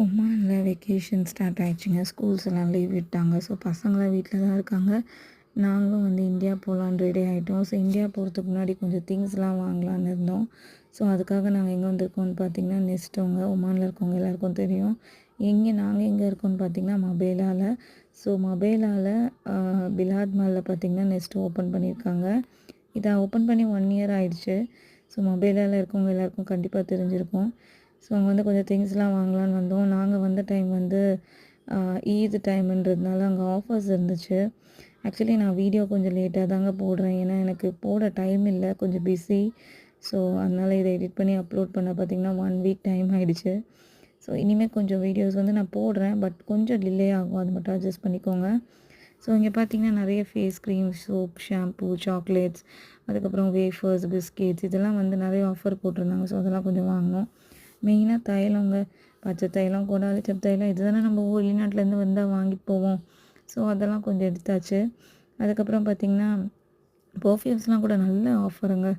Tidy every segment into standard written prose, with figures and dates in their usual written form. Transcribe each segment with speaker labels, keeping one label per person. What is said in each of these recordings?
Speaker 1: ஒமானில் vacation start ஆகிடுச்சிங்க. Schools எல்லாம் leave விட்டாங்க. So பசங்களாம் வீட்டில் தான் இருக்காங்க. நாங்களும் வந்து இந்தியா போகலான்னு ரெடி ஆகிட்டோம். ஸோ இந்தியா போகிறதுக்கு முன்னாடி கொஞ்சம் திங்ஸ்லாம் வாங்கலான்னு இருந்தோம். ஸோ அதுக்காக நாங்கள் எங்கே வந்திருக்கோம்னு பார்த்தீங்கன்னா, நெஸ்ட்டோங்க. ஒமானில் இருக்கவங்க எல்லாேருக்கும் தெரியும். நாங்கள் எங்கே இருக்கோம்னு பார்த்தீங்கன்னா மபேலாவில். ஸோ மபேலாவில் பிலாத் மாலில் பார்த்தீங்கன்னா நெஸ்ட் ஓப்பன் பண்ணியிருக்காங்க. இதை ஓப்பன் பண்ணி 1 இயர் ஆகிடுச்சு. ஸோ மொபைலில் இருக்கவங்க எல்லாேருக்கும் கண்டிப்பாக தெரிஞ்சிருக்கும். ஸோ அங்கே வந்து கொஞ்சம் திங்ஸ்லாம் வாங்கலான்னு வந்தோம். நாங்கள் வந்த டைம் வந்து ஈத் டைமுன்றதுனால அங்கே ஆஃபர்ஸ் இருந்துச்சு. ஆக்சுவலி நான் வீடியோ கொஞ்சம் லேட்டாக தாங்க போடுறேன். ஏன்னா எனக்கு போட டைம் இல்லை, கொஞ்சம் பிஸி. ஸோ அதனால் இதை எடிட் பண்ணி அப்லோட் பண்ண பார்த்திங்கன்னா 1 வீக் டைம் ஆகிடுச்சு. ஸோ இனிமேல் கொஞ்சம் வீடியோஸ் வந்து நான் போடுறேன், பட் கொஞ்சம் டிலே ஆகும், அது மட்டும் அட்ஜஸ்ட் பண்ணிக்கோங்க. ஸோ இங்கே பார்த்திங்கன்னா நிறைய face cream, soap, shampoo, chocolates, அதுக்கப்புறம் வேஃபர்ஸ், பிஸ்கெட்ஸ் இதெல்லாம் வந்து நிறைய ஆஃபர் போட்டிருந்தாங்க. ஸோ அதெல்லாம் கொஞ்சம் வாங்கினோம். மெயினாக தைலங்க, பச்சை தைலம், கொடாலிச்சப் தைலம் இது தானே நம்ம வெளிநாட்டிலேருந்து வந்தால் வாங்கிட்டு போவோம். ஸோ அதெல்லாம் கொஞ்சம் எடுத்தாச்சு. அதுக்கப்புறம் பார்த்திங்கன்னா பர்ஃப்யூம்ஸ்லாம் கூட நல்ல ஆஃபருங்க.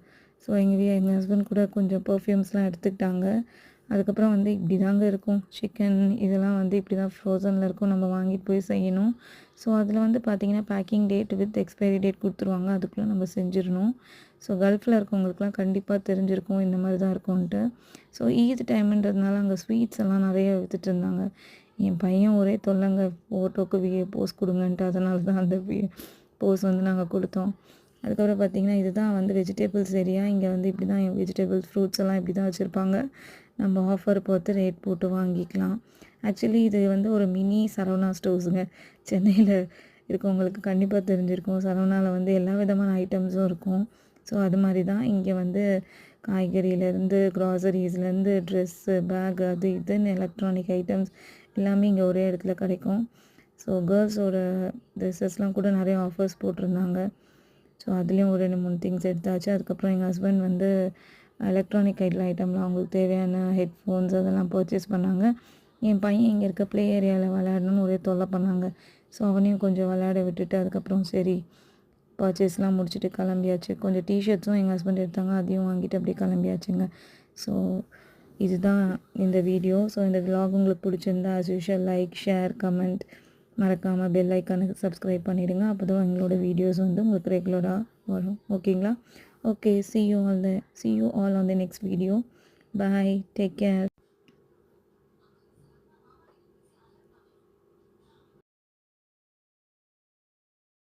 Speaker 1: ஸோ எங்கள் ஹஸ்பண்ட் கூட கொஞ்சம் பர்ஃப்யூம்ஸ்லாம் எடுத்துக்கிட்டாங்க. அதுக்கப்புறம் வந்து இப்படி தாங்க இருக்கும். சிக்கன் இதெல்லாம் வந்து இப்படி தான் ஃப்ரோசனில் இருக்கும், நம்ம வாங்கிட்டு போய் செய்யணும். ஸோ அதில் வந்து பார்த்திங்கன்னா packing date with expiry date கொடுத்துருவாங்க, அதுக்குள்ளே நம்ம செஞ்சிடணும். ஸோ கல்ஃபில் இருக்கவங்களுக்குலாம் கண்டிப்பாக தெரிஞ்சிருக்கும் இந்த மாதிரி தான் இருக்கும்ன்ட்டு. ஸோ ஈத் டைமுன்றதுனால அங்கே ஸ்வீட்ஸ் எல்லாம் நிறைய விற்றுட்டு இருந்தாங்க. என் பையன் ஒரே தொல்லைங்க, ஃபோட்டோக்கு போஸ் கொடுங்கன்ட்டு. அதனால தான் அந்த போஸ் வந்து நாங்கள் கொடுத்தோம். அதுக்கப்புறம் பார்த்திங்கன்னா இதுதான் வந்து வெஜிடபிள்ஸ் ஏரியா. இங்கே வந்து இப்படி தான் வெஜிடபிள்ஸ், ஃப்ரூட்ஸ் எல்லாம் இப்படி தான் வச்சுருப்பாங்க. நம்ம ஆஃபர் பார்த்து ரேட் போட்டு வாங்கிக்கலாம். ஆக்சுவலி இது வந்து ஒரு மினி சரவணா ஸ்டோர்ஸுங்க. சென்னையில் இருக்கவங்களுக்கு கண்டிப்பாக தெரிஞ்சிருக்கும். சரவணாவில் வந்து எல்லா விதமான ஐட்டம்ஸும் இருக்கும். ஸோ அது மாதிரி தான் இங்கே வந்து காய்கறியிலேருந்து, க்ராசரிஸ்லேருந்து, ட்ரெஸ்ஸு, பேக், அது இதுன்னு எலக்ட்ரானிக் ஐட்டம்ஸ் எல்லாமே இங்கே ஒரே இடத்துல கிடைக்கும். ஸோ கேர்ள்ஸோட ட்ரெஸ்ஸஸ்லாம் கூட நிறைய ஆஃபர்ஸ் போட்டிருந்தாங்க. ஸோ அதுலேயும் ஒரு 2-3 திங்ஸ் எடுத்தாச்சு. அதுக்கப்புறம் எங்கள் ஹஸ்பண்ட் வந்து எலக்ட்ரானிக் ஐட்டம்லாம் அவங்களுக்கு தேவையான ஹெட்ஃபோன்ஸ் அதெல்லாம் பர்ச்சேஸ் பண்ணாங்க. என் பையன் இங்கே இருக்க ப்ளே ஏரியாவில் விளையாடணும்னு ஒரே தொல்லை பண்ணாங்க. ஸோ அவனையும் கொஞ்சம் விளையாட விட்டுட்டு அதுக்கப்புறம் சரி பர்ச்சேஸ்லாம் முடிச்சுட்டு கிளம்பியாச்சு. கொஞ்சம் டிஷர்ட்ஸும் எங்கள் ஹஸ்பண்ட் எடுத்தாங்க, அதையும் வாங்கிட்டு அப்படியே கிளம்பியாச்சுங்க. ஸோ இதுதான் இந்த வீடியோ. ஸோ இந்த விலாக் உங்களுக்கு பிடிச்சிருந்தா as usual like, share, comment, மறக்காமல் பெல் ஐக்கானுக்கு சப்ஸ்கிரைப் பண்ணிவிடுங்க. அப்போ தான் எங்களோட வீடியோஸ் வந்து உங்களுக்கு ரெகுலராக வரும். ஓகேங்களா? Okay, see you all on the next video. Bye, take care.